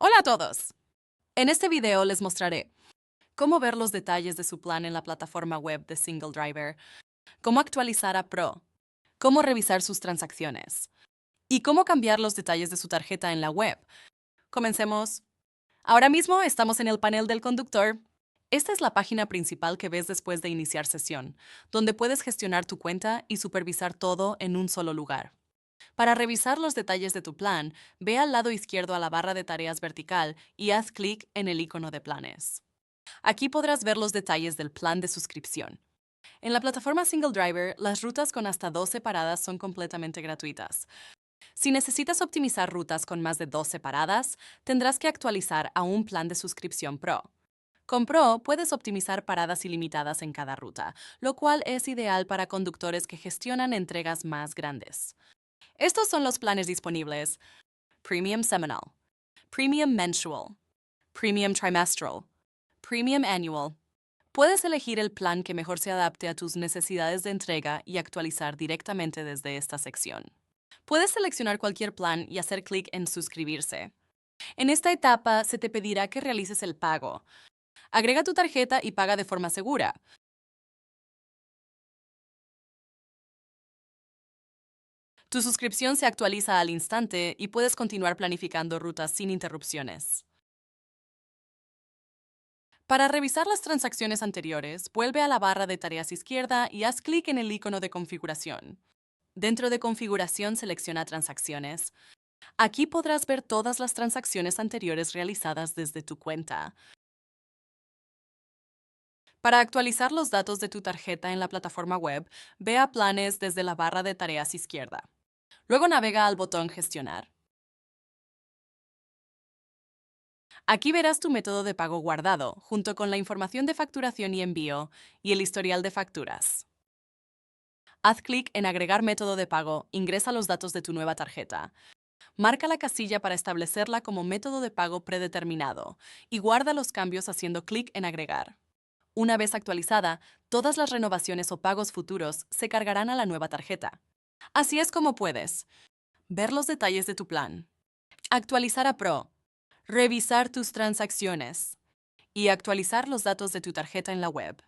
Hola a todos. En este video les mostraré cómo ver los detalles de su plan en la plataforma web de Single Driver, cómo actualizar a Pro, cómo revisar sus transacciones y cómo cambiar los detalles de su tarjeta en la web. Comencemos. Ahora mismo estamos en el panel del conductor. Esta es la página principal que ves después de iniciar sesión, donde puedes gestionar tu cuenta y supervisar todo en un solo lugar. Para revisar los detalles de tu plan, ve al lado izquierdo a la barra de tareas vertical y haz clic en el icono de planes. Aquí podrás ver los detalles del plan de suscripción. En la plataforma Single Driver, las rutas con hasta 12 paradas son completamente gratuitas. Si necesitas optimizar rutas con más de 12 paradas, tendrás que actualizar a un plan de suscripción Pro. Con Pro puedes optimizar paradas ilimitadas en cada ruta, lo cual es ideal para conductores que gestionan entregas más grandes. Estos son los planes disponibles: Premium Semanal, Premium Mensual, Premium Trimestral, Premium Annual. Puedes elegir el plan que mejor se adapte a tus necesidades de entrega y actualizar directamente desde esta sección. Puedes seleccionar cualquier plan y hacer clic en Suscribirse. En esta etapa se te pedirá que realices el pago. Agrega tu tarjeta y paga de forma segura. Tu suscripción se actualiza al instante y puedes continuar planificando rutas sin interrupciones. Para revisar las transacciones anteriores, vuelve a la barra de tareas izquierda y haz clic en el icono de configuración. Dentro de configuración, selecciona transacciones. Aquí podrás ver todas las transacciones anteriores realizadas desde tu cuenta. Para actualizar los datos de tu tarjeta en la plataforma web, ve a Planes desde la barra de tareas izquierda. Luego navega al botón Gestionar. Aquí verás tu método de pago guardado, junto con la información de facturación y envío y el historial de facturas. Haz clic en Agregar método de pago, ingresa los datos de tu nueva tarjeta. Marca la casilla para establecerla como método de pago predeterminado y guarda los cambios haciendo clic en Agregar. Una vez actualizada, todas las renovaciones o pagos futuros se cargarán a la nueva tarjeta. Así es como puedes ver los detalles de tu plan, actualizar a Pro, revisar tus transacciones y actualizar los datos de tu tarjeta en la web.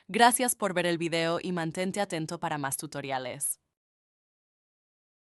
Gracias por ver el video y mantente atento para más tutoriales.